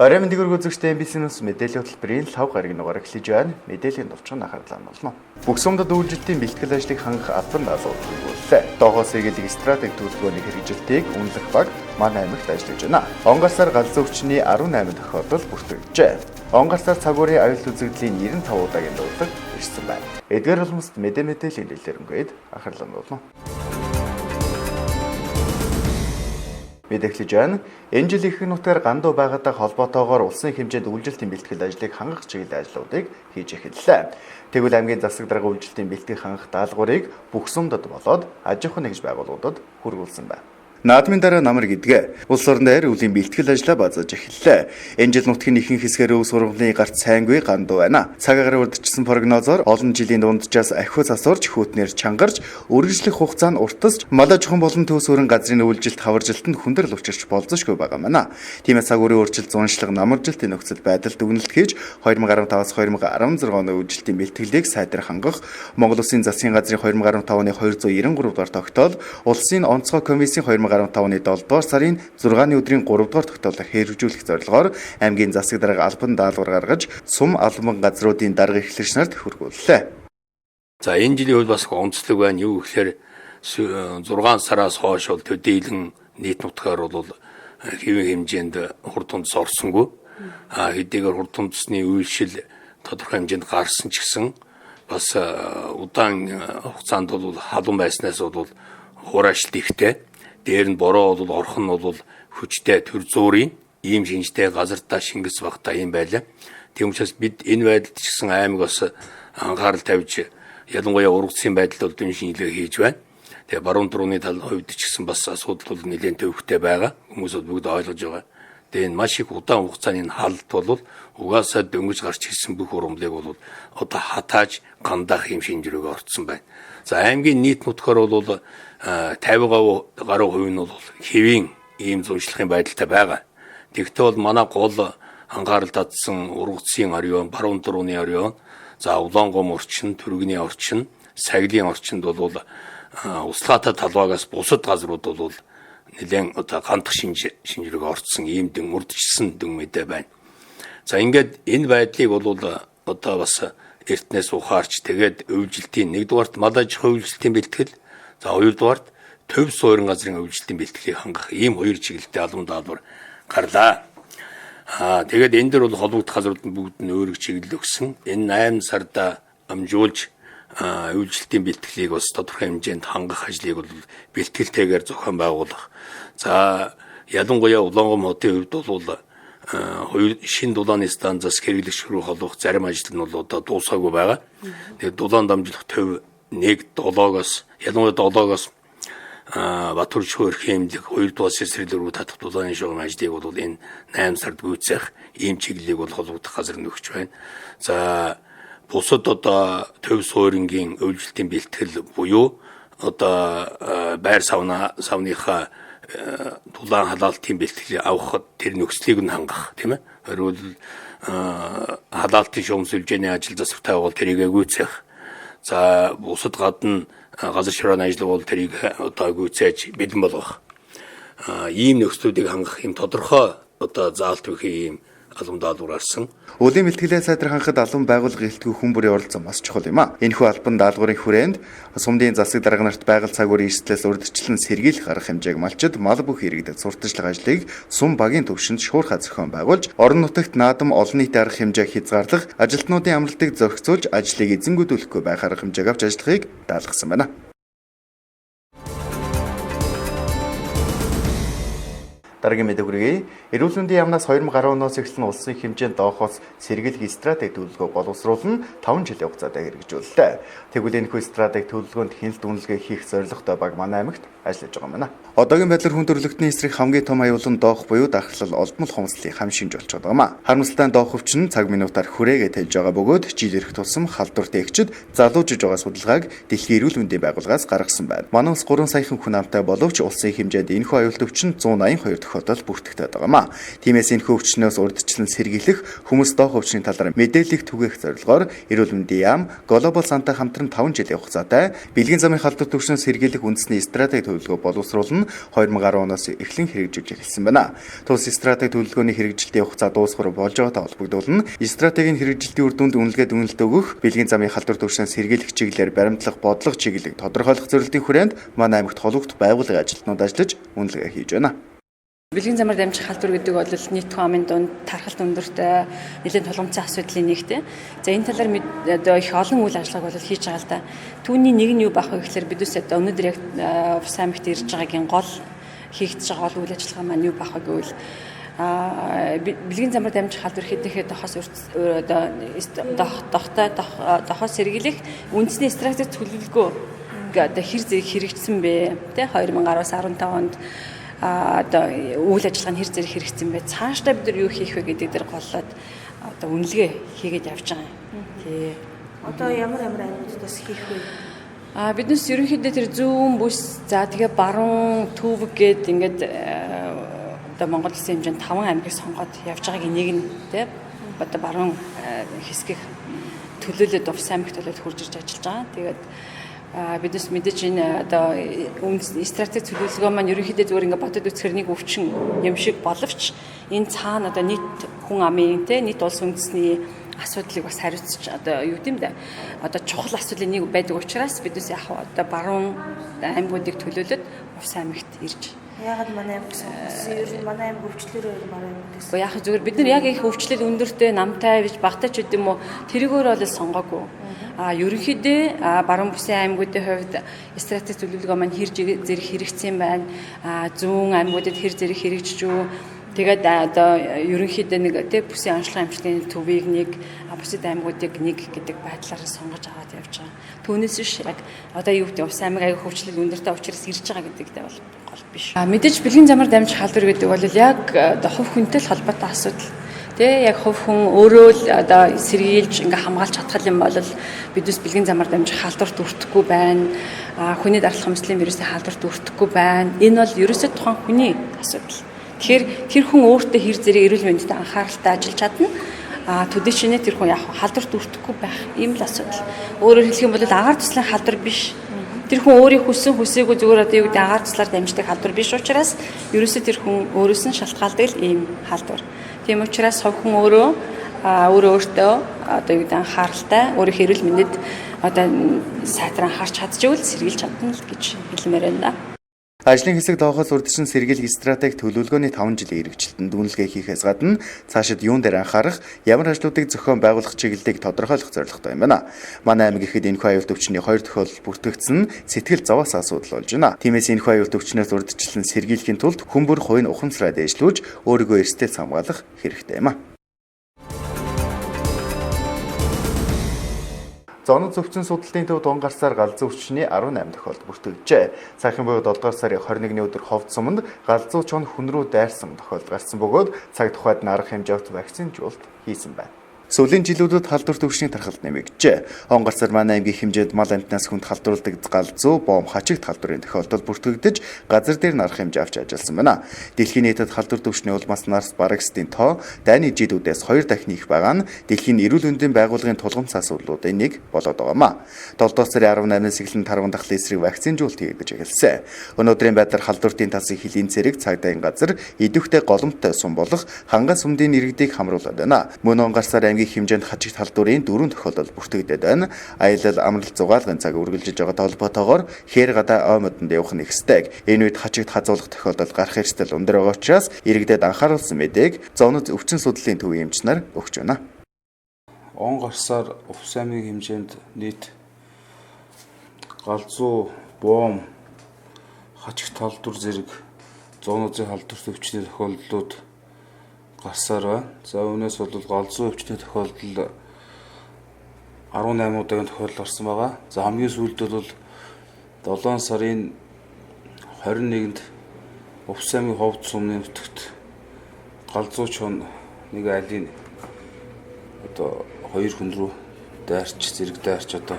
Орой мэндийг үзэгчтэй MBC-ээс мэдээллийн хөтөлбөрийн 5 гарагийн дугаар эхлэж байна. Мэдээллийн товчхон анхаарлаа болно. Бүх сумдад үйлдвэрлэлийн бэлтгэл ажлыг хангах албан даалгавар төлөвлөлөө. Доогоос эгэлэг стратеги төлөвлөгөөний хэрэгжилтийг үнэлэх баг манай аймагт ажиллаж байна. Он гарсаар галзуу өвчний 18 тохиолдол бүртгэгджээ. Он гарсаар цагуурын аюул үзэгдлийн 95 удаагийн дуудлага ирсэн байна. Эдгээр улмст мэдээллийн дэлгэрэнгээд анхаарлаа болно. Мэдээлж байна. Энэ жил их нутгаар гандуу байгаатай холбоотойгоор улсын хэмжээнд үйлдвэрлэлийн бэлтгэл ажлыг хангах чиглэлийн ажлуудыг хийж эхэллээ. Тэгвэл аймгийн засаг дарга үйлдвэрлэлийн бэлтгэл хангах даалгаврыг бүх сумдад болоод аж ахуйн нэгж байгууллагуудад хүргүүлсэн байна. Наадмын дараа намар гэдгээ улс орон дээр өвлийн бэлтгэл ажлаа базааж эхэллээ. Энэ жил нутгийн ихэнх хэсгээр өв сургуулийн гарт сайнгүй гандуу байна. Цагаагаар урдчилсан прогнозоор олон жилийн дунджаас ахиу засварч хүүтнэр чангарч үргэлжлэх хугацаанд уртасч малаа чухам болон төвс өрн газрын үйлжилт хаваржилтанд хүндрэл учирч болзошгүй байгаа мана. Тиймээс цагуурын урьдчилан зуншлаг намаржилтын нөхцөл байдалд дүгнэлт хийж 2015-аас 2016 оны үйлжилтийн бэлтгэлийг сайдар хангах Монгол Улсын засгийн газрын 2015 оны 293 дугаар тогтоол, улсын онцгой комиссийн 2015 оны 7 дугаар сарын 6-ны өдрийн 3 дугаар тогтоолоор хэрэгжүүлэх зорилгоор аймгийн засаг дарга албан даалгавар гаргаж сум албан газруудын дарга эхлэгч нарт хүргүүллээ. За энэ жилийн хувьд бас онцлог байна. Юу гэхээр 6 сараас хойш бол төдийлөн нийт нутгаар бол хэвийн хэмжээнд хурд тундас орсонгүй. Хэдийгээр хурд тундасны үйлшил тодорхой хэмжээнд гарсан ч гэсэн бас удаан хугацаанд бол халуун байснаас бол хуурайшлт ихтэй. Дээр нь бороо бол орхон нь бол хүчтэй төр зуурын ийм шинжтэй газартаа шингэс багтаа юм байлаа. Тийм учраас бид энэ байдалд ч гэсэн аймаг бас анхаарал тавьж ялангуяа ургацын байдалд бол дүн шинжилгээ хийж байна. Тэгээ баруун дурууны талын хувьд ч гэсэн бас асуудал бол нэлээд төвөгтэй байгаа. Хүмүүс бүгд ойлгож байгаа. Тэгээ энэ маш их удаан хугацааны халт бол угаасаа дөнгөж гарч ирсэн бүх урамлыг бол одоо хатааж гандах юм шинжрүүгээ орцсон байна. За аймгийн нийт нутгаар бол 50% гаруй хувь нь бол хэвийн ийм зуншлахын байдалтай байгаа. Тэгвэл бол манай гол анхаарал татсан ургацын орён, баруун дурууны орён, за Улаангом орчин, Түргэний орчин, Саглын орчинд бол услаатай талбайгаас бусад газрууд бол нэлээд одоо гандах шинжрүүгээ орцсон ийм дэн урдчилсан дүн мэдээ байна. За ингээд энэ байдлыг бол одоо бас эртнээс ухаарч тэгээд өвжилтийн 1-дугаарт мал аж ахуйн өвжилтийн бэлтгэл, за 2-дугаарт төв суурин газрын өвжилтийн бэлтгэлийг хангах ийм хоёр чиглэлтэй албан даалгавар гарлаа. Тэгээд энэ дөр бол холбогдох газрууд нь бүгд нь өөрөг чиглэл өгсөн. Энэ 8 сарда амжуулж өвжилтийн бэлтгэлийг бас тодорхой хэмжээнд хангах ажлыг бол бэлтгэлтэйгээр зохион байгуулах. За ялангуяа Улаангом хотын хувьд бол шинэ дулааны станцаас хэрэглэгч рүү холбох зарим ажил нь бол одоо дуусаагүй байгаа. Тэгээд дулаан дамжуулах төв 1-7-оос ялангуяа 7-оос Батүр шуурх хэмлэг 2-дугаар сэсрэл рүү татах дулааны шугам ажлыг бол энэ 8 сард гүйцээх ийм чиглэлийг бол холбогдох газар нь өгч байна. За бусад одоо төв суурингийн өвжилтийн бэлтгэл буюу одоо байр савныхаа дулаан халаалтын бэлтгэлийг авахд тэр нөхцөлийг нь хангах тийм ээ. Өөрөөр халаалтын шугам сүлжээний ажил засвартай бол тэрийг гүйцээх. За бусад гадна газар ширээний ажил бол тэрийг одоо гүйцээж бэлэн болгох. Ийм нөхцлүүдийг хангах юм тодорхой одоо заалт өгөх юм албан даалгавар гарсан. Өвлийн бэлтгэлээ сайдар хангахад албан байгууллага гэлтгүй хүн бүрийн оролцоо маш чухал юм а. Энэхүү албан даалгаврын хүрээнд сумдын засаг дарга нарт байгаль цагуурын эрсдлээс урьдчилан сэргийлэх арга хэмжээг малчид мал бүх иргэдэд сурталчлах ажлыг сум багийн төвшөнд шуурхай зохион байгуулж орон нутагт наадам олон нийтийн арга хэмжээг хязгаарлах, ажилтнуудын амралтыг зохицуулж ажлыг эзэнгүүдүүлэхгүй байх арга хэмжээг авч ажиллахыг даалгасан байна. Дараагийн мэдээ хүргэе. Эрүүл мэндийн яамнаас 2010 оноос эхэлсэн улсын хэмжээнд доохоос сэргийлэх стратеги төлөвлөгөө боловсруулан 5 жилийн хугацаанд хэрэгжүүллээ. Тэгвэл энэхүү стратеги төлөвлөгөөнд хяналт үнэлгээ хийх зорилготой баг манай аймагт ажиллаж байгаа юм байна. Одоогийн байдлаар хүн төрөлхтний эсрэг хамгийн том аюул нь доох буюу дархлал олдмол хомслын хам шинж болчиход байгаа юм. Харамсалтай нь доох өвчин цаг минутаар хүрээгээ тайлж байгаа бөгөөд жил ирэх тусам халдвар тээгчид залуужиж байгаа судалгааг Дэлхийн эрүүл мэндийн байгууллагаас гаргасан байна. Манай улс 3 саяхан хүн амтай боловч улсын хэмжээнд энэхүү аюулт өвчин 182 тохиолдол бүртгэгдээд байгаамаа. Тиймээс энэ өвчнөөс урьдчилан сэргийлэх, хүмүүс доо өвчний талаар мэдээлэл түгээх зорилгоор эрүүл мэндийн яам Global Sun-тай хамтран 5 жилийн хугацаатай бэлгийн замын халдвар түвшнээ сэргийлэх үндэсний стратеги төлөвлөгөө боловсруулан 2010 оноос эхлэн хэрэгжүүлж эхэлсэн байна. Тус стратеги төлөвлөгөөний хэрэгжилтийн хугацаа дуусгар болж байгаатай холбогдуулан стратегийн хэрэгжилтийн үр дүнд үнэлгээд үнэлт өгөх, бэлгийн замын халдвар түвшнээ сэргийлэх чиглэлээр баримтлах, бодлого чиглэлийг тодорхойлох зорилтын хүрээнд манай аймагт холбогд байгууллагын ажилтнууд ажиллаж үнэлгээ хийж байна. Бэлгийн замаар дамжих халдвар гэдэг бол нийт хамын дунд тархалт өндөртэй нэлээд тулгымцсан асуудлын нэгтэй. За энэ талаар одоо их олон үйл ажиллагааг бол хийж байгаа л да. Түүний нэг нь юу байх вэ гэхээр бид үсэд өнөөдөр яг Увс аймагт ирж байгаагийн гол хийгдэж байгаа гол үйл ажиллагаа маань юу байх вэ гэвэл бэлгийн замаар дамжих халдвар хэдийхээ дохоос сэргийлэх үндэсний стратеги төлөвлөгөө одоо хэр зэрэг хэрэгжсэн бэ? Тэ 2010-аас 15 онд одоо үйл ажиллагаа нь хэр зэрэг хэрэгжсэн бэ? Цаашдаа бид нар юу хийх вэ гэдэг дээр голлоод одоо үнэлгээ хийгээд явж байгаа юм. Тий. Одоо ямар аймагуудаас хийх вэ? Биднес ерөнхийдөө тэр зүүн бүс за тэгээ баруун төвөг гээд ингээд одоо Монгол улсын хэмжээнд 5 аймгийг сонгоод явж байгаагийн нэг нь тий одоо баруун хэсгийг төлөөлөд Увс аймагт төлөөлөд хурж ирж ажиллаж байгаа. Тэгээд биднес мэдээж энэ одоо стратеги төлөвлөгөө маань ерөнхийдөө зүгээр ингээд бодод үзэхэр нэг өвчин юм шиг боловч энэ цаана одоо нийт хүн амын тий нийт улс үндэсний асуудлыг бас хариуцж одоо юу гэдэм бэ одоо чухал асуудлын нэг байдаг учраас биднес яг одоо баруун аймагуудыг төлөөлөд Увс аймагт ирж Яагаад манай аймаг сонгосон? Ер нь манай аймаг өвчлөлөөр манай аймаг гэсэн. Яг зүгээр бид нар яг их өвчлөл өндөртэй намтай биш багтаач гэдэг юм уу тэрийгээр бол сонгоогүй. Ерөнхийдөө баруун бүсийн аймагуудын хувьд стратеги төлөвлөгөө маань хэр зэрэг хэрэгжсэн байна. Зүүн аймагуудад хэр зэрэг хэрэгжиж үү. Тэгээд одоо ерөнхийдөө нэг тий бүсийн онцлог амжилтын төвийг нэг бусад аймагуудыг нэг гэдэг байдлаар сонгож аваад явж байгаа. Түүнээс биш яг одоо юу гэдэг Увс аймаг аяг хөвчлөл өндөртэй учраас ирж байгаа гэдэгтэй бол гол биш. Мэдээж бэлгийн замаар дамжих халдвар гэдэг бол яг одоо хувь хүнтэй л холбоотой асуудал. Тэ яг хувь хүн өөрөө л одоо сэргийлж ингээ хамгаалж чадхал юм бол биднес бэлгийн замаар дамжих халдварт өртөхгүй байна. Хүний даралх хүмслийн вирусын халдварт өртөхгүй байна. Энэ бол ерөөсөө тухайн хүний асуудал. Тэгэхээр тэр хүн өөртөө хэр зэрэг эрүүл мэндэд анхааралтай ажиллаж чадна. Төдий чинээ тэр хүн яг халдварт өртөхгүй байх ийм л асуудал. Өөрөөр хэлэх юм бол агаар туслын халдвар биш. Тэр хүн өөрийн хүссэн хүсээгүй зүгээр одоо юу гэдэг агаар туслаар дамждаг халдвар биш учраас ерөөсөө тэр хүн өөрөөс нь шалтгаалдаг л ийм халдвар. Тийм учраас хувь хүн өөртөө одоо юу гэдэг анхааралтай өөрийнхөө эрүүл мэндэд одоо сайтар анхаарч чадчихвэл сэргийлж чадна л гэж хэлмээр байна. Ажлын хэсэг тоохол урьдчилан сэргийлэх стратеги төлөвлөгөөний 5 жилийн хэрэгжилтэнд үнэлгээ хийхээс гадна цаашид юун дээр анхаарах, ямар ажлуудыг зохион байгуулах чиглэлийг тодорхойлох зорилготой юм байна. Манай аймаг ихэд энэхүү аюулт өвчний 2 тохиолдол бүртгэгдсэн сэтгэл зовоос асуудал болж байна. Тиймээс энэхүү аюулт өвчнөөс урьдчилан сэргийлэхийн тулд хүн бүр хувийн ухамсараа дэвшлүүлж өөрийгөө эрсдэл хамгаалах хэрэгтэй юм а. Зонод зөвчн судалтын төв тунгарсаар галзуу өвчний 18 тохиолдол бүртгэжээ. Цаахийн буюу 7 дугаар сарын 21-ний өдөр Ховд суманд галзуу чон хүн рүү дайрсан тохиолдол гарсан бөгөөд цаг тухайд арга хэмжээт вакцинжуулалт хийсэн байна. Сүүлийн жилүүдэд халдвар төвшний тархалт нэмэгджээ. Он гарсаар манай аймгийн хэмжээнд мал амтнаас хүнд халдварладаг галзуу, боом, хачигт халдварын тохиолдол бүртгэгдэж, газар дээр нарах хэмжээ авч ажилласан байна. Дэлхийн нийтэд халдвар төвшний улмаас нарс барагсдын тоо дайны жилүүдээс 2 дахин их байгаа нь Дэлхийн эрүүл мэндийн байгууллагын тулгамц асуудлуудын нэг болоод байгаамаа. 7 дугаар сарын 18-наас эхлэн тарван дахлын эсрэг вакцинжуулалт хийгдэж эхэлсэн. Өнөөдрийн байдлаар халдвартын тасыг хөлийн цэрэг цагдаагийн газар идэвхтэй голомттой сум болох ханган сумдын иргэдийг хамруулад байна. Мөн он гарсаар хэмжээнд хачигт халдварын 4 тохиолдол бүртгэгдээд байна. Аялал, амралт, зугаалгын цаг үргэлжилж байгаатай холбоотойгоор хээр гадаа ой модонд явах нь ихсдэг. Энэ үед хачигт хазуулах тохиолдол гарах эрсдэл өндөр байгаа учраас иргэдэд анхааруулсан мэдээг зонод өвчин судлалын төвийн эмч нар өгч байна. Он гарсаар Увс аймгийн хэмжээнд нийт галзуу, боом, хачигт халдвар зэрэг зоонуудын халдварт өвчний тохиолдлууд гарсаар байна. За үүнээс бол галзуу өвчний тохиолдол 18 удаагийн тохиолдол гарсан байгаа. За хамгийн сүүлд бол 7 сарын 21-нд Увс аймгийн Ховд сумны нутагт галзуу чон нэг айлын одоо 2 хүн рүү дайрч зэрэг дайрч одоо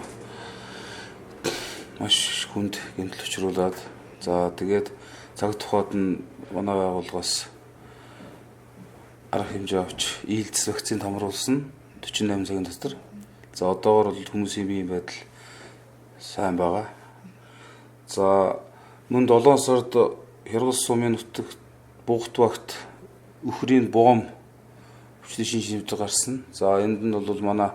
маш хүнд гэмтэл учруулад за тэгээд цаг тухайд нь манай байгууллагаас арга хэмжээ авч ээлжис вакцин хамруулсан 48 цагийн дотор. За одоогор бол хүмүүсийн биеийн байдал сайн байгаа. За мөн 7 сард Хяргал сумын нутагт бугт багт үхрийн бом хүчний шинжлэх гарсан. За энд нь бол манай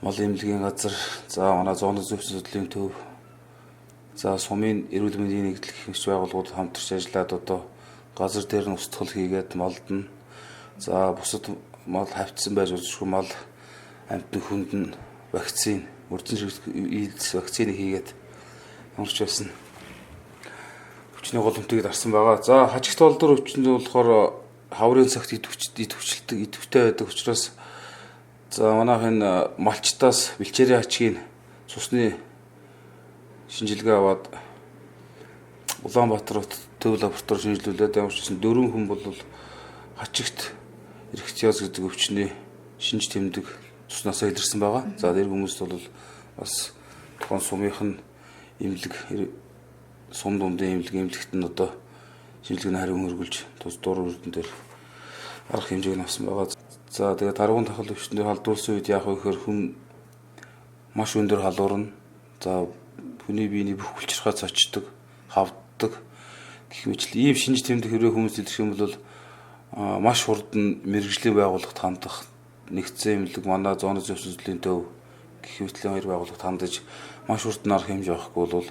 мал эмнэлгийн газар, за манай зооны зөв судлалын төв, за сумын эрүүл мэндийн нэгдлэх хэмжээ байгууллагууд хамтарч ажиллаад одоо газар дээр нь устгал хийгээд малд нь, за бусад мал хавцсан байж удахгүй мал амтны хүнд нь вакцин, урьдчилан ширхэг ээлжис вакциныг хийгээд ямарч байсан хүчний голомтыг дарсан байгаа. За хажигт олдор өвчнөд болохоор хаврын цагт идэвхтэй байдаг учраас за манайхын малчтаас бэлчээрийн ачгийн цусны шинжилгээ аваад Улаанбаатар төв лаборатори шинжилүүлээд ямар ч гэсэн 4 хүн бол хачигт эрхтиоз гэдэг өвчний шинж тэмдэг цуснасаа илэрсэн байгаа. За тэр хүмүүст бол бас тухайн сумынх нь эмнэлэг сум дундын эмнэлэгт нь одоо шинжилгээний хариу хөргөлж тус дур үрдэн дээр арга хэмжээг авсан байгаа. За тэгээд таргуун тахал өвчнөд халдуулсан үед яах вэ гэхээр хүн маш өндөр халуурна. За хүний биений бүх хүлчирхай цочдог, хавддаг гэх мэт ийм шинж тэмдэг хэрэг хүмүүс илэрх юм бол маш хурдан мэрэгжлийн байгууллагт хандах, нэгдсэн эмнэлэг манай зооны зөв судлалын төв гэх мэтлийн хоёр байгууллагт хандаж маш хурдан арга хэмжээ авахгүй бол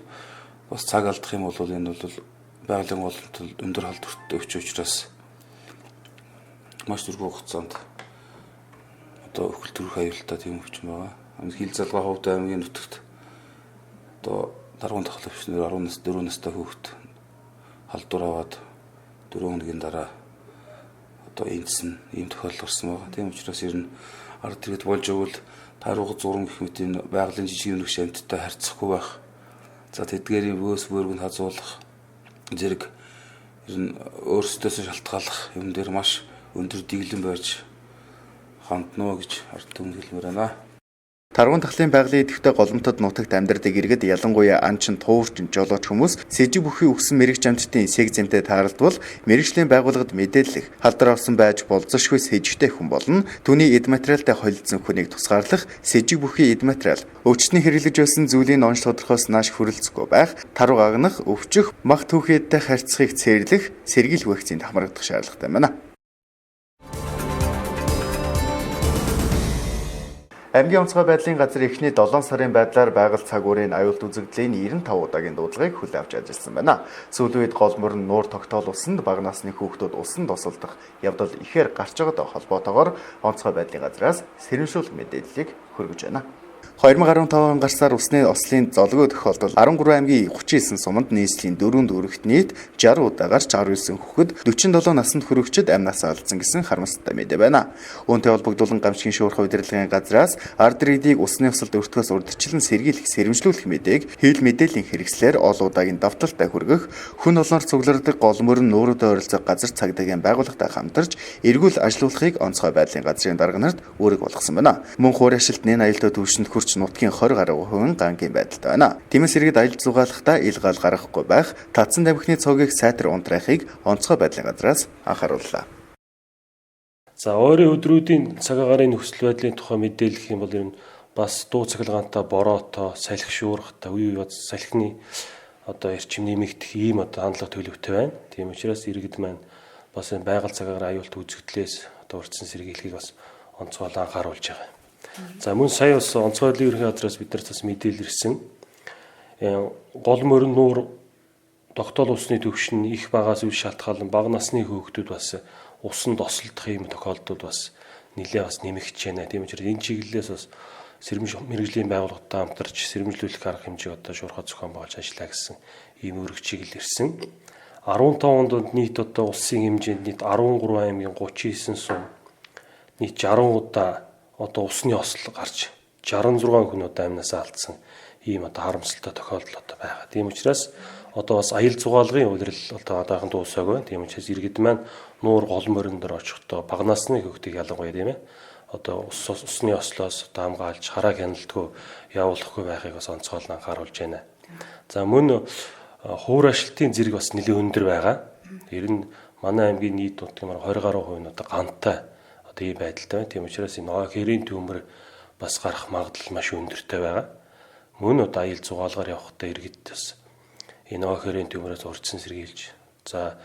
бас цаг алдах юм бол энэ бол байгалийн голомтол өндөр халдвартай өвч учраас маш дөрвөн хугацаанд одоо өхөл төрөх аюултай тийм өвчин байгаа. Хил залгаа хувьд аймгийн нутагт одоо даргуун тахал өвчнөр 14 настай хүүхэд халдвар аваад 4 хоногийн дараа одоо эндсэн ийм тохиолдол гарсан байгаа. Тийм учраас ер нь ард иргэд болж өгвөл таруух зураг гэх мэт энэ байгалийн жижиг юмрх шамттай харьцахгүй байх. За тэдгээрийн бөөс бөөргөнд хазуулах зэрэг ер нь өөрсдөөс шалтгааллах юм дээр маш өндөр дэглэн байж хандна гэж ард түмэн хэлмээр байна. Таргуун тахлын байгалийн идэвхтэй голомтод нутагт амьдардаг иргэд ялангуяа анчин, туурчин, жолооч хүмүүс сэжиг бүхий өгсөн мэрэгч амттын эсэг зэмтэй тааралдвал мэрэгжлийн байгууллагад мэдээлэх, халдвар авсан байж болзошгүй сэжигтэй хүн болно. Түүний эд материалтай холилдсон хүнийг тусгаарлах сэжиг бүхий эд материал өвчтний хэрэглэж байсан зүйлийн онцлог тодорхоос нааш хүрэлцэхгүй байх, таруу гагнах, өвчих, мах түүхийдтэй харьцахыг цээрлэх сэргийл вакцинд хамрагдах шаардлагатай байна. Аймгийн онцгой байдлын газар эхний 7 сарын байдлаар байгаль цаг уурын аюулт үзэгдлийн 95 удаагийн дуудлагыг хүлээн авч ажилласан байна. Сүүлийн үед гол мөрөн нуур тогтоолуулсанд бага насны хүүхдүүд усан тосолдох явдал ихээр гарч байгаатай холбоотойгоор онцгой байдлын газраас сэрэмжлүүлэх мэдээллийг хүргэж байна. 2015 он гарсаар усны ослын золгүй тохиолдол 13 аймгийн 39 суманд нийслэлийн 4 дүүрэгт нийт 60 удаа гарч 19 хүүхэд 47 наснд хүрэгчид амнаас алдсан гэсэн харамсалтай мэдээ байна. Үүнтэй холбогдуулан гамшигын шуурхай удирдлагын газраас ард иргэдийг усны осолд өртгөөс урьдчилан сэргийлэх, сэрэмжлүүлэх мэдээг хил мэдээллийн хэрэгслээр олон удаагийн давталтай хүргэх, хүн олноор цуглардаг гол мөрөн нууруудад ойролцоо газар цагдаагийн байгууллагатай хамтарч эргүүл ажилуулахыг онцгой байдлын газрын дарга нарт үүрэг болгосон байна. Мөн хуурь ашилтны аюултай төвшөнд нутгийн 20 гаруй хувийн гангийн байдалтай байна. Тиймээс иргэд аялал зугаалахдаа ил гал гаргахгүй байх, татсан тамхины цогийг сайтар унтраахыг онцгой байдлын газраас анхаарууллаа. За ойрын өдрүүдийн цаг агаарын нөхцөл байдлын тухай мэдээлэх юм бол ер нь бас дуу цахилгаантай бороотой, салхи шуургатай, үе үе салхины одоо эрчим нэмэгдэх ийм одоо хандлага төлөвтэй байна. Тийм учраас иргэд маань бас энэ байгаль цаг агаарын аюулт үзэгдлээс одоо урьдчилан сэргийлэхийг бас онцгойлон анхааруулж байгаа. За мөн сая бас онцгой байдлын ерөнхий газраас бид нар бас мэдээлэл ирсэн. Гол мөрөн нуур тогтоол усны түвшин их багаас үл шалтгаалan бага насны хүүхдүүд бас усанд осолдох юм тохиолдолд бас нэлээ бас нэмэгдэж байна. Тийм учраас энэ чиглэлээс бас мэрэгжлийн байгууллагатай хамтарч сэрэмжлүүлэх арга хэмжээг одоо шуурхай зохион байгуулж ажиллаа гэсэн ийм үүрэг чиглэл ирсэн. 15 онд нийт одоо улсын хэмжээнд нийт 13 аймгийн 39 сум нийт 60 удаа одоо усны осол гарч 66 хүн одоо амнасаа алдсан ийм одоо харамсалтай тохиолдол одоо байгаа. Тийм учраас одоо бас аялал зугаалгын улирал одоо одоохон дуусаагүй. Тийм учраас иргэд маань нуур гол мөрөн дээр очихдоо бага насны хүүхдийг ялангуяа тийм ээ одоо усны ослоос одоо хамгаалж хараа хяналтгүй явуулахгүй байхыг бас онцгойлон анхааруулж байна. За мөн хуурайшлтын зэрэг бас нэлээд өндөр байгаа. Ер нь манай аймгийн нийт нутгийн 20 гаруй хувь нь одоо гантай одоо ийм байдалтай байна. Тийм учраас энэ ногоо хэрийн төмөр бас гарах магадлал маш өндөртэй байгаа. Мөн одоо аял зугаалгаар явахдаа иргэд бас энэ ногоо хэрийн төмөрөөс урьдчилан сэргийлж за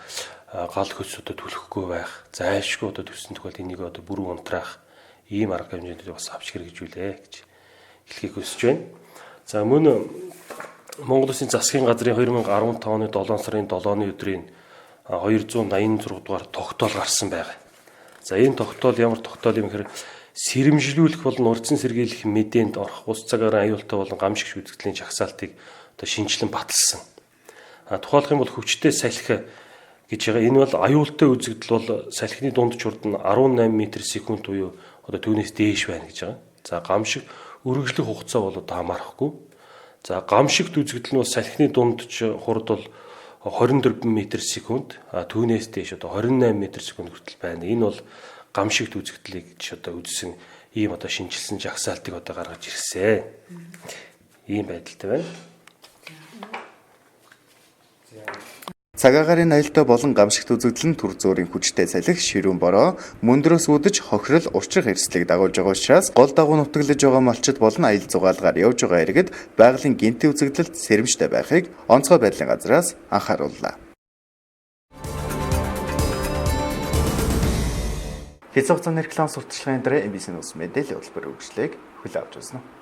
гал хөс одоо түлхэхгүй байх, зайлшгүй одоо төссөн тохиолдолд энийг одоо бүрэн унтраах ийм арга хэмжээнд бас авч хэрэгжүүлээ гэж хэлхийг хүсэж байна. За мөн Монгол Улсын засгийн газрын 2015 оны 7 сарын 7-ны өдрийн 286 дугаар тогтоол гарсан байгаа. За энэ тогтоол ямар тогтоол юм гэхээр сэрэмжлүүлэх болон урьдчилан сэргийлэх мэдээнд орох ус цагаараа аюултай болон гамшигч үзэгдлийн жагсаалтыг одоо шинжилэн баталсан. Тухайлх юм бол хүчтэй салхи гэж байгаа. Энэ бол аюултай үзэгдэл бол салхины дунд чурд нь 18 м/сек буюу одоо түүнээс дээш байна гэж байгаа. За гамшиг үргэлжлэх хугацаа бол одоо хамаарахгүй. За гамшигт үзэгдэл нь бол салхины дундч хурд бол 24 м/сек, түүнээс дээш одоо 28 м/сек хүртэл байна. Энэ бол гамшигт үзэгдлийг гэж одоо үзсэн ийм одоо шинжилсэн жагсаалтыг одоо гаргаж ирсэн. Ийм байдалтай байна. Цагаагаарын аялалтай болон гамшигт үзэгдэл нь түр зөөрийн хүчтэй салхи, ширүүн бороо, мөндрөөс үүдэж хохирол, учрах эрсдлийг дагуулж байгаа учраас гол дагуу нутаглаж байгаа малчид болон аял зугаалгаар явж байгаа иргэд байгалийн гинтийн үзэгдэлд сэрэмжтэй байхыг онцгой байдлын газраас анхаарууллаа. Хэцүү хугацааны реклам сурталчилгааны дараа MBC News мэдээлэл хөтөлбөр үргэлжлэгийг хүлээн авч байна.